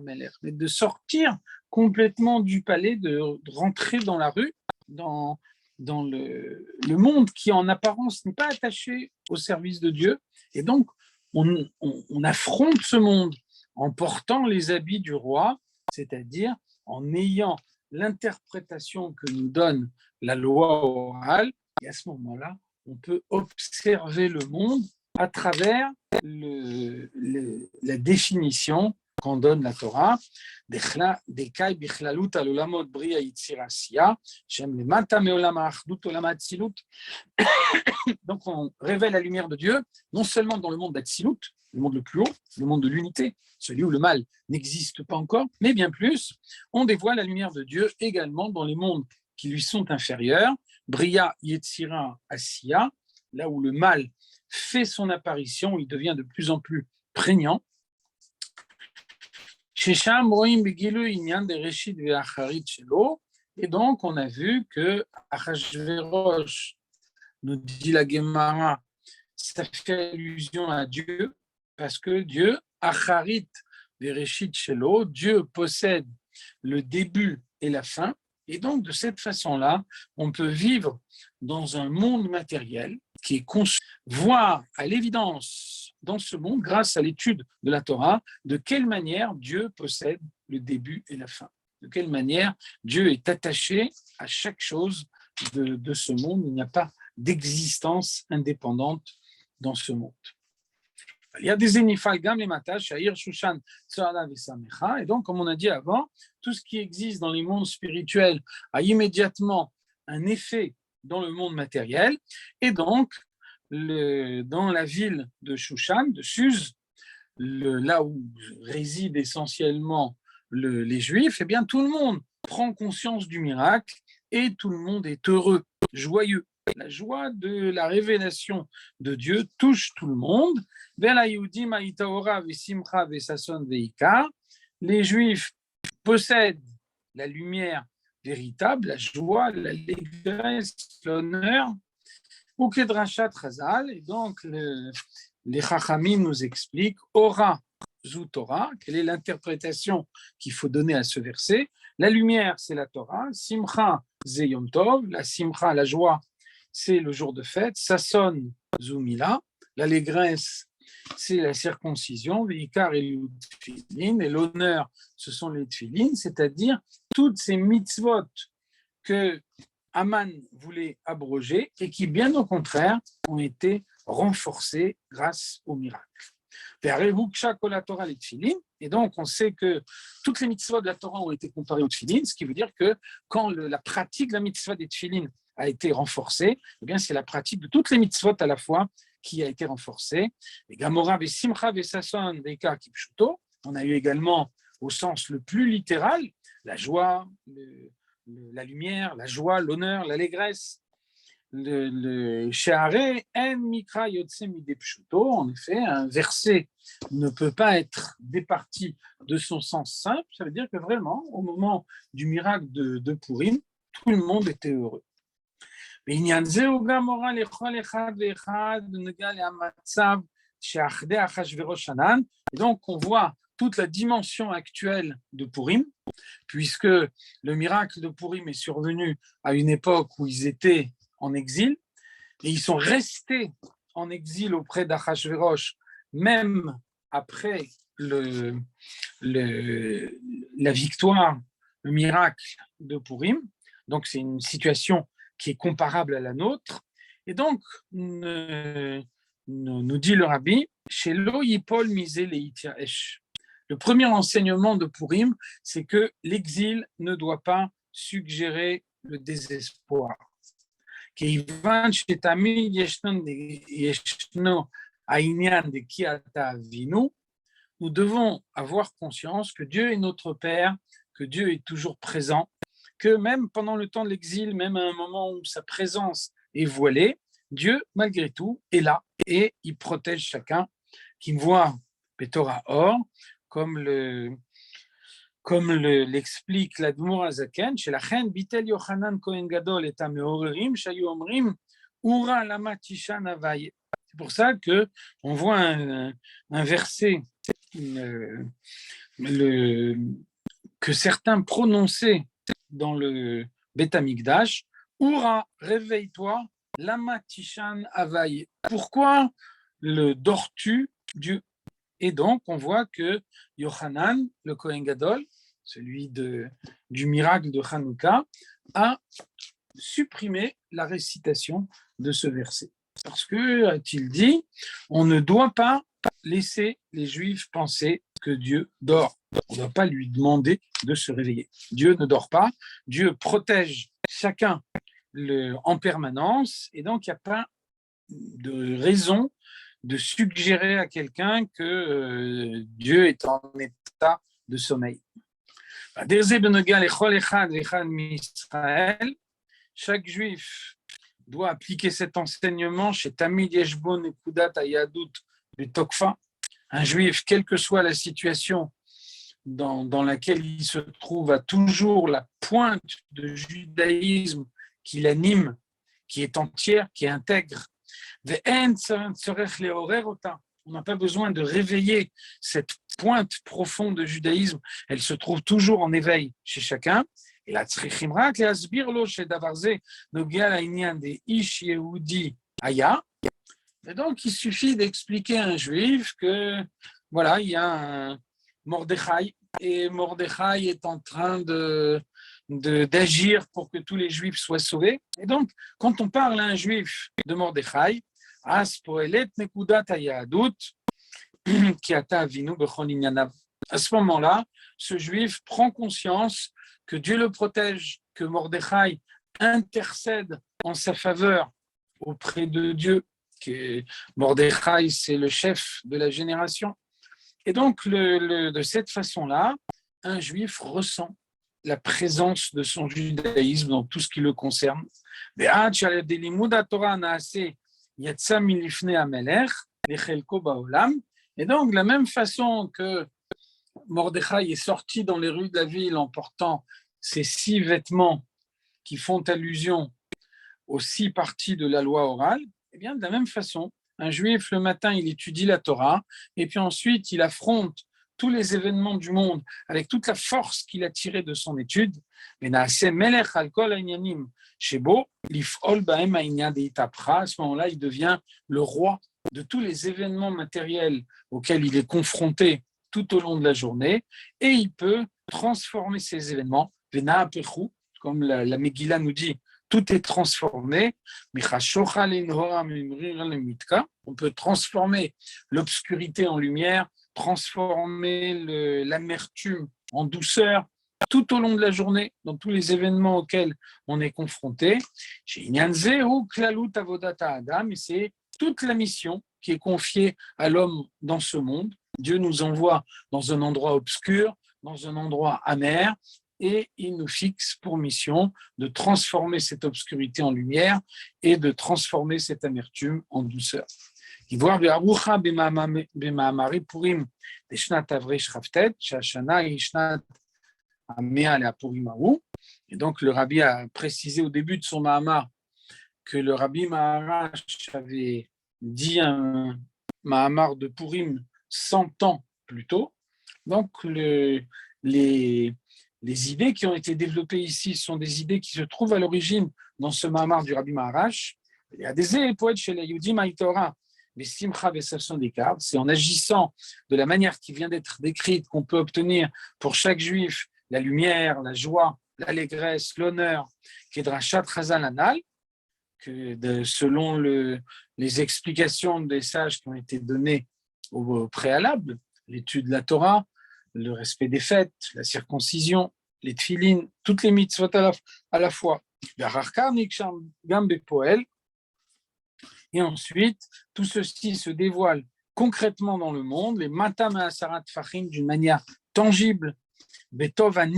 mais de sortir complètement du palais, de rentrer dans la rue, dans le monde qui en apparence n'est pas attaché au service de Dieu. Et donc, on affronte ce monde en portant les habits du roi, c'est-à-dire en ayant l'interprétation que nous donne la loi orale. Et à ce moment-là, on peut observer le monde à travers la définition qu'on donne la Torah. Donc, on révèle la lumière de Dieu, non seulement dans le monde d'Atsilut, le monde le plus haut, le monde de l'unité, celui où le mal n'existe pas encore, mais bien plus, on dévoile la lumière de Dieu également dans les mondes qui lui sont inférieurs, Bria, Yetzira, Asiya, là où le mal fait son apparition, il devient de plus en plus prégnant. Et donc, on a vu que Achashverosh, nous dit la Gemara, ça fait allusion à Dieu, parce que Dieu, Acharit Vereshit Shelo, Dieu possède le début et la fin, et donc de cette façon-là, on peut vivre dans un monde matériel qui est conçu, voir à l'évidence dans ce monde, grâce à l'étude de la Torah, de quelle manière Dieu possède le début et la fin, de quelle manière Dieu est attaché à chaque chose de ce monde. Il n'y a pas d'existence indépendante dans ce monde. Il y a des enifal gam les matash, Shahir, Shushan, Tzoala et Samecha. Et donc, comme on a dit avant, tout ce qui existe dans les mondes spirituels a immédiatement un effet dans le monde matériel. Et donc, dans la ville de Shushan, de Suse, là où résident essentiellement les Juifs, eh bien, tout le monde prend conscience du miracle et tout le monde est heureux, joyeux. La joie de la révélation de Dieu touche tout le monde. Les Juifs possèdent la lumière véritable, la joie, l'allégresse, l'honneur. Et donc, les Chachamim nous expliquent Ora zu Torah, quelle est l'interprétation qu'il faut donner à ce verset. La lumière, c'est la Torah. Simcha ze Yom Tov, la Simcha, la joie, c'est le jour de fête. Sasson zu Mila, l'allégresse, c'est la circoncision. Veikar et l'utfilin, et l'honneur, ce sont les tfilin, c'est-à-dire toutes ces mitzvot que Aman voulait abroger et qui, bien au contraire, ont été renforcés grâce au miracle. Et donc, on sait que toutes les mitzvot de la Torah ont été comparées aux tfilin, ce qui veut dire que quand la pratique de la mitzvah des tfilin a été renforcée, eh bien, c'est la pratique de toutes les mitzvot à la fois qui a été renforcée. Et Gamora vesimcha vesasson veika kipshuto, on a eu également, au sens le plus littéral, la joie, la lumière, la joie, l'honneur, l'allégresse. Le Shehareh en mikra yotse mide pshuto, en effet, un verset ne peut pas être départi de son sens simple. Ça veut dire que vraiment, au moment du miracle de Purim, tout le monde était heureux. Et donc, on voit toute la dimension actuelle de Purim, puisque le miracle de Purim est survenu à une époque où ils étaient en exil, et ils sont restés en exil auprès d'Achashverosh, même après la victoire, le miracle de Purim. Donc, c'est une situation qui est comparable à la nôtre. Et donc, nous dit le Rabbi, chez Lo Yipol Misé Leitiaesh. Le premier enseignement de Purim, c'est que l'exil ne doit pas suggérer le désespoir. Nous devons avoir conscience que Dieu est notre Père, que Dieu est toujours présent, que même pendant le temps de l'exil, même à un moment où sa présence est voilée, Dieu, malgré tout, est là et il protège chacun. Qui me voit Petora Or, comme l'explique l'Admour Azaken, chez la reine Bitel Yochanan Kohen Gadol et Ameorerim, Shayu Omrim, Ura Lama Tishan Avaye. C'est pour ça qu'on voit un verset que certains prononçaient dans le Beth Amikdash, Ura, réveille-toi, Lama Tishan Avaye. Pourquoi le dors-tu, Dieu? Et donc, on voit que Yochanan, le Kohen Gadol, celui du miracle de Hanouka, a supprimé la récitation de ce verset. Parce que, a-t-il dit, on ne doit pas laisser les Juifs penser que Dieu dort. On ne doit pas lui demander de se réveiller. Dieu ne dort pas. Dieu protège chacun en permanence. Et donc, il n'y a pas de raison de suggérer à quelqu'un que Dieu est en état de sommeil. Chaque juif doit appliquer cet enseignement chez Tamid Yeshbo Nekudat Ayadut de Tokfa. Un juif, quelle que soit la situation dans laquelle il se trouve, a toujours la pointe de judaïsme qui l'anime, qui est entière, qui est intègre. On n'a pas besoin de réveiller cette pointe profonde de judaïsme. Elle se trouve toujours en éveil chez chacun. Et la tzrichimrak leasbirlo chez Davarze nogia lainyan de ish yehudi aya. Et donc, il suffit d'expliquer à un juif que, voilà, il y a un Mordechai, et Mordechai est en train d'agir pour que tous les juifs soient sauvés. Et donc, quand on parle à un juif de Mordechai, à ce moment-là, ce juif prend conscience que Dieu le protège, que Mordechai intercède en sa faveur auprès de Dieu, que Mordechai, c'est le chef de la génération. Et donc, de cette façon-là, un juif ressent la présence de son judaïsme dans tout ce qui le concerne. Et donc, de la même façon que Mordechai est sorti dans les rues de la ville en portant ses 6 vêtements qui font allusion aux 6 parties de la loi orale, eh bien, de la même façon, un juif, le matin, il étudie la Torah, et puis ensuite, il affronte tous les événements du monde avec toute la force qu'il a tirée de son étude. À ce moment-là, il devient le roi de tous les événements matériels auxquels il est confronté tout au long de la journée, et il peut transformer ces événements, comme la Megillah nous dit, tout est transformé. On peut transformer l'obscurité en lumière, transformer l'amertume en douceur tout au long de la journée, dans tous les événements auxquels on est confronté. Et c'est toute la mission qui est confiée à l'homme dans ce monde. Dieu nous envoie dans un endroit obscur, dans un endroit amer, et il nous fixe pour mission de transformer cette obscurité en lumière et de transformer cette amertume en douceur. Et donc le rabbi a précisé au début de son Mahamar que le rabbi Maharash avait dit un Mahamar de Purim 100 ans plus tôt. Donc les idées qui ont été développées ici sont des idées qui se trouvent à l'origine dans ce Mahamar du rabbi Maharash. Il y a des poètes chez les Yudim Haïtora, c'est en agissant de la manière qui vient d'être décrite qu'on peut obtenir pour chaque juif la lumière, la joie, l'allégresse, l'honneur, Kedrashat Chazal Anal, que selon les explications des sages qui ont été données au préalable, l'étude de la Torah, le respect des fêtes, la circoncision, les tfilines, toutes les mitzvot à la fois. Et ensuite, tout ceci se dévoile concrètement dans le monde, les matam et asarat fachim d'une manière tangible, betov en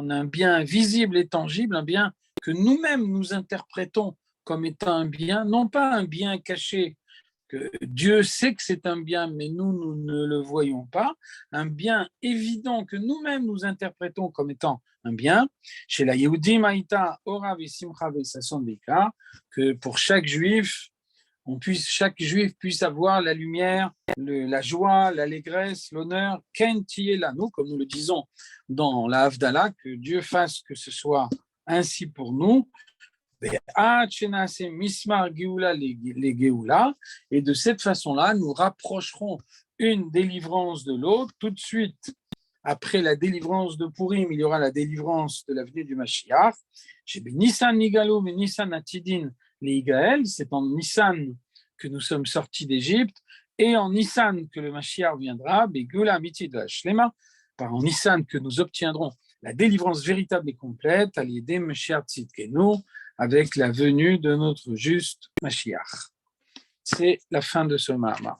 un bien visible et tangible, un bien que nous-mêmes nous interprétons comme étant un bien, non pas un bien caché, que Dieu sait que c'est un bien, mais nous ne le voyons pas, un bien évident que nous-mêmes nous interprétons comme étant un bien, chez la Yehudim Haïta, Ora Vesimcha Vesasson Beka, que pour chaque juif puisse avoir la lumière, la joie, l'allégresse, l'honneur, Ken Tielanu, comme nous le disons dans la Havdalah, que Dieu fasse que ce soit ainsi pour nous, et de cette façon-là, nous rapprocherons une délivrance de l'autre. Tout de suite, après la délivrance de Purim, il y aura la délivrance de la venue du Mashiach. Nissan Nigalo, mais Nissan Atidin, les Igaël, c'est en Nissan que nous sommes sortis d'Égypte, et en Nissan que le Mashiach viendra, Begula Mitid Shlema, par en Nissan que nous obtiendrons la délivrance véritable et complète, à l'idée Mashiach Tzidkenu, avec la venue de notre juste Mashiach. C'est la fin de ce Mahama.